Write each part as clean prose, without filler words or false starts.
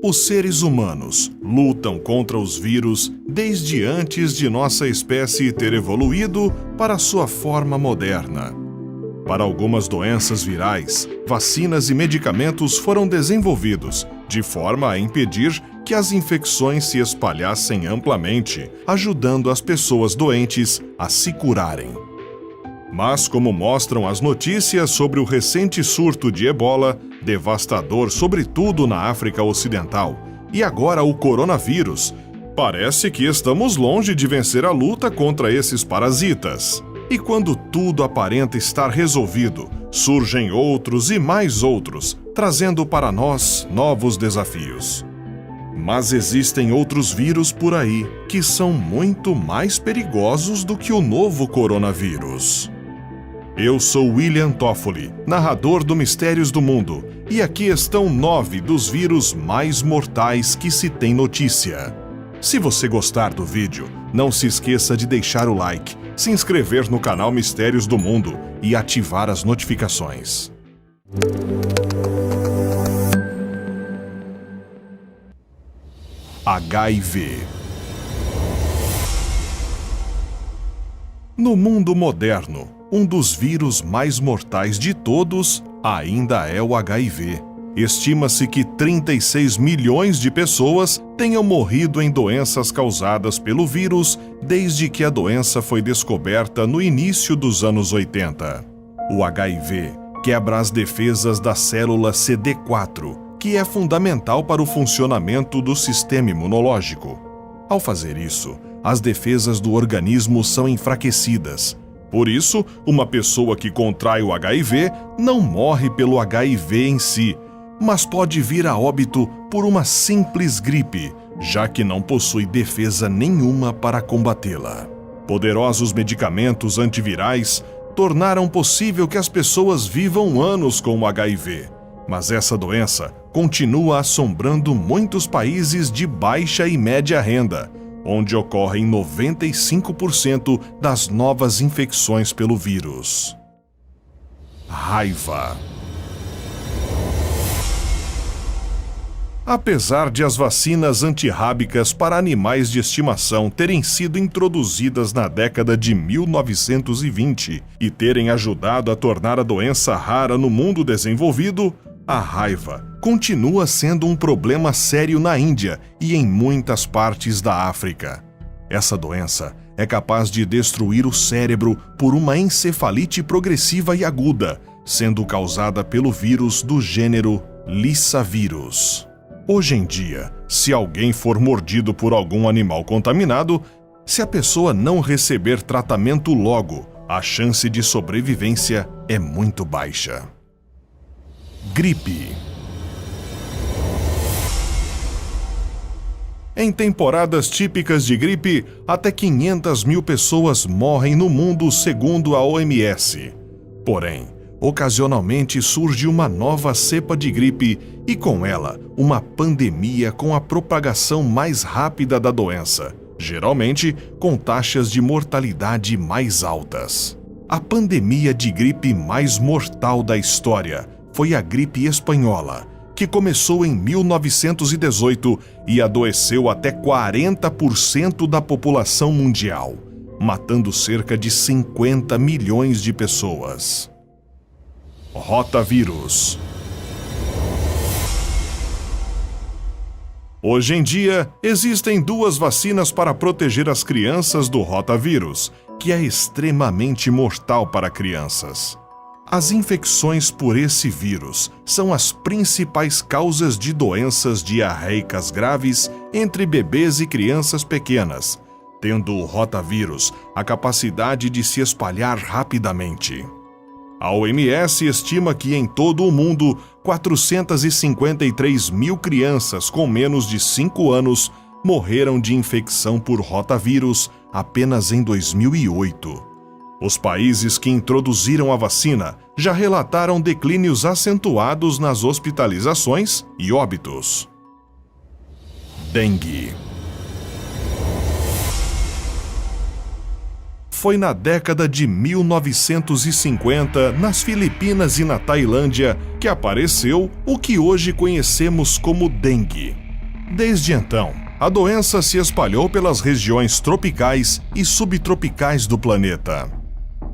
Os seres humanos lutam contra os vírus desde antes de nossa espécie ter evoluído para sua forma moderna. Para algumas doenças virais, vacinas e medicamentos foram desenvolvidos de forma a impedir que as infecções se espalhassem amplamente, ajudando as pessoas doentes a se curarem. Mas, como mostram as notícias sobre o recente surto de ebola, devastador sobretudo na África Ocidental, e agora o coronavírus, parece que estamos longe de vencer a luta contra esses parasitas. E quando tudo aparenta estar resolvido, surgem outros e mais outros, trazendo para nós novos desafios. Mas existem outros vírus por aí que são muito mais perigosos do que o novo coronavírus. Eu sou William Toffoli, narrador do Mistérios do Mundo, e aqui estão 9 dos vírus mais mortais que se tem notícia. Se você gostar do vídeo, não se esqueça de deixar o like, se inscrever no canal Mistérios do Mundo e ativar as notificações. HIV. No mundo moderno, um dos vírus mais mortais de todos ainda é o HIV. Estima-se que 36 milhões de pessoas tenham morrido em doenças causadas pelo vírus desde que a doença foi descoberta no início dos anos 80. O HIV quebra as defesas da célula CD4, que é fundamental para o funcionamento do sistema imunológico. Ao fazer isso, as defesas do organismo são enfraquecidas. Por isso, uma pessoa que contrai o HIV não morre pelo HIV em si, mas pode vir a óbito por uma simples gripe, já que não possui defesa nenhuma para combatê-la. Poderosos medicamentos antivirais tornaram possível que as pessoas vivam anos com o HIV, mas essa doença continua assombrando muitos países de baixa e média renda, onde ocorrem 95% das novas infecções pelo vírus. Raiva. Apesar de as vacinas antirrábicas para animais de estimação terem sido introduzidas na década de 1920 e terem ajudado a tornar a doença rara no mundo desenvolvido, a raiva continua sendo um problema sério na Índia e em muitas partes da África. Essa doença é capaz de destruir o cérebro por uma encefalite progressiva e aguda, sendo causada pelo vírus do gênero Lissa vírus. Hoje em dia, se alguém for mordido por algum animal contaminado, se a pessoa não receber tratamento logo, a chance de sobrevivência é muito baixa. Gripe. Em temporadas típicas de gripe, até 500 mil pessoas morrem no mundo, segundo a OMS. Porém, ocasionalmente surge uma nova cepa de gripe e, com ela, uma pandemia com a propagação mais rápida da doença, geralmente com taxas de mortalidade mais altas. A pandemia de gripe mais mortal da história foi a gripe espanhola, que começou em 1918 e adoeceu até 40% da população mundial, matando cerca de 50 milhões de pessoas. Rotavírus. Hoje em dia, existem 2 vacinas para proteger as crianças do rotavírus, que é extremamente mortal para crianças. As infecções por esse vírus são as principais causas de doenças diarreicas graves entre bebês e crianças pequenas, tendo o rotavírus a capacidade de se espalhar rapidamente. A OMS estima que em todo o mundo, 453 mil crianças com menos de 5 anos morreram de infecção por rotavírus apenas em 2008. Os países que introduziram a vacina já relataram declínios acentuados nas hospitalizações e óbitos. Dengue. Foi na década de 1950, nas Filipinas e na Tailândia, que apareceu o que hoje conhecemos como dengue. Desde então, a doença se espalhou pelas regiões tropicais e subtropicais do planeta.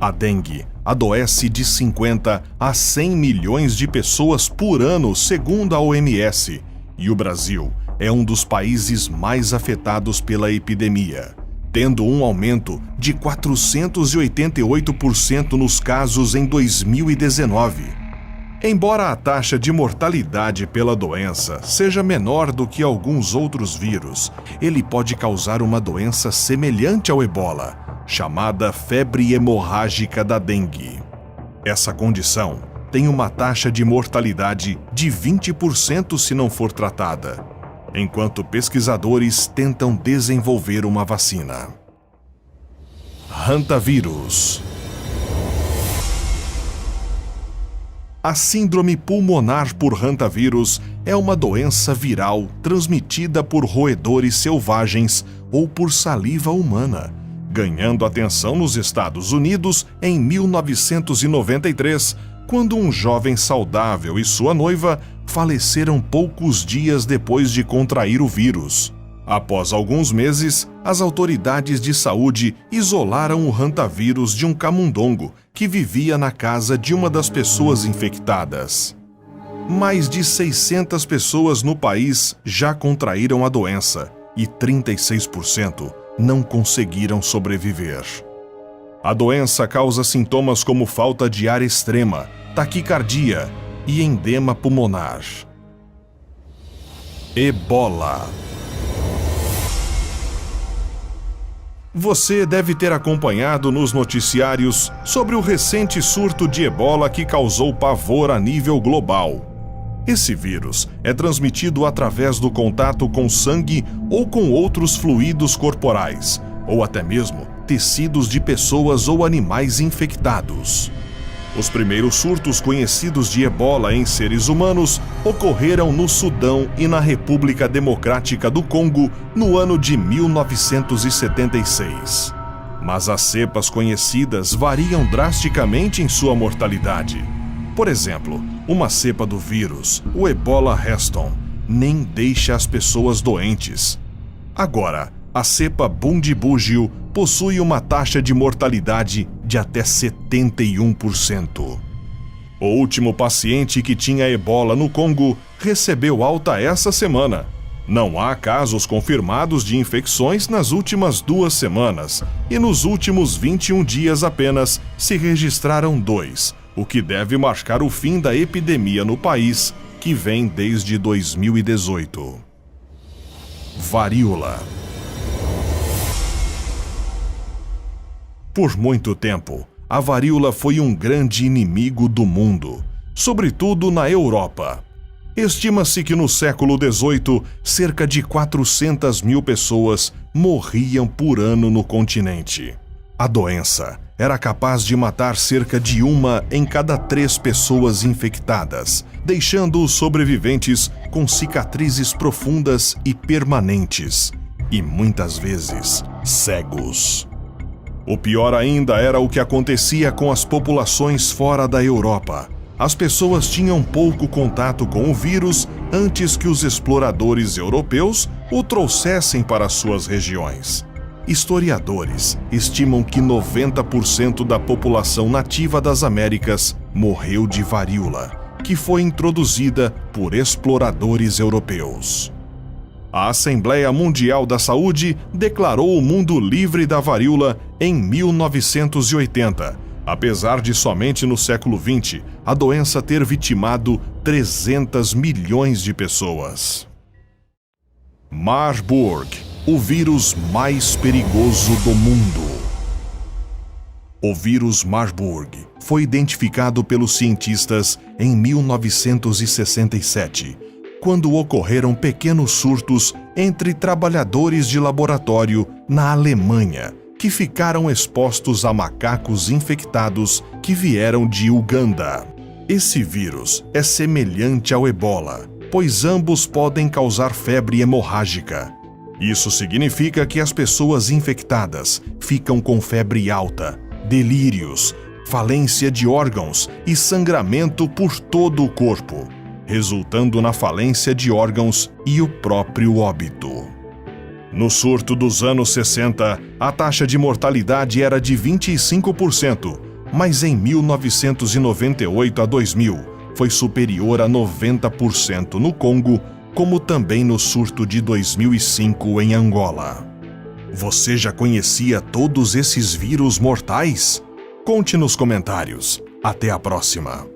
A dengue adoece de 50 a 100 milhões de pessoas por ano, segundo a OMS, e o Brasil é um dos países mais afetados pela epidemia, tendo um aumento de 488% nos casos em 2019. Embora a taxa de mortalidade pela doença seja menor do que alguns outros vírus, ele pode causar uma doença semelhante ao ebola, chamada febre hemorrágica da dengue. Essa condição tem uma taxa de mortalidade de 20% se não for tratada, enquanto pesquisadores tentam desenvolver uma vacina. Hantavírus. A síndrome pulmonar por hantavírus é uma doença viral transmitida por roedores selvagens ou por saliva humana, ganhando atenção nos Estados Unidos em 1993, quando um jovem saudável e sua noiva faleceram poucos dias depois de contrair o vírus. Após alguns meses, as autoridades de saúde isolaram o hantavírus de um camundongo que vivia na casa de uma das pessoas infectadas. Mais de 600 pessoas no país já contraíram a doença e 36% não conseguiram sobreviver. A doença causa sintomas como falta de ar extrema, taquicardia e edema pulmonar. Ebola. Você deve ter acompanhado nos noticiários sobre o recente surto de ebola que causou pavor a nível global. Esse vírus é transmitido através do contato com sangue ou com outros fluidos corporais, ou até mesmo tecidos de pessoas ou animais infectados. Os primeiros surtos conhecidos de ebola em seres humanos ocorreram no Sudão e na República Democrática do Congo no ano de 1976. Mas as cepas conhecidas variam drasticamente em sua mortalidade. Por exemplo, uma cepa do vírus, o Ebola Reston, nem deixa as pessoas doentes. Agora, a cepa Bundibugyo possui uma taxa de mortalidade de até 71%. O último paciente que tinha ebola no Congo recebeu alta essa semana. Não há casos confirmados de infecções nas últimas 2 semanas, e nos últimos 21 dias apenas se registraram 2, o que deve marcar o fim da epidemia no país, que vem desde 2018. Varíola. Por muito tempo, a varíola foi um grande inimigo do mundo, sobretudo na Europa. Estima-se que no século XVIII, cerca de 400 mil pessoas morriam por ano no continente. A doença era capaz de matar cerca de 1 em cada 3 pessoas infectadas, deixando os sobreviventes com cicatrizes profundas e permanentes, e muitas vezes cegos. O pior ainda era o que acontecia com as populações fora da Europa. As pessoas tinham pouco contato com o vírus antes que os exploradores europeus o trouxessem para suas regiões. Historiadores estimam que 90% da população nativa das Américas morreu de varíola, que foi introduzida por exploradores europeus. A Assembleia Mundial da Saúde declarou o mundo livre da varíola em 1980, apesar de somente no século XX a doença ter vitimado 300 milhões de pessoas. Marburg, o vírus mais perigoso do mundo. O vírus Marburg foi identificado pelos cientistas em 1967, quando ocorreram pequenos surtos entre trabalhadores de laboratório na Alemanha, que ficaram expostos a macacos infectados que vieram de Uganda. Esse vírus é semelhante ao ebola, pois ambos podem causar febre hemorrágica. Isso significa que as pessoas infectadas ficam com febre alta, delírios, falência de órgãos e sangramento por todo o corpo, resultando na falência de órgãos e o próprio óbito. No surto dos anos 60, a taxa de mortalidade era de 25%, mas em 1998 a 2000 foi superior a 90% no Congo, como também no surto de 2005 em Angola. Você já conhecia todos esses vírus mortais? Conte nos comentários. Até a próxima!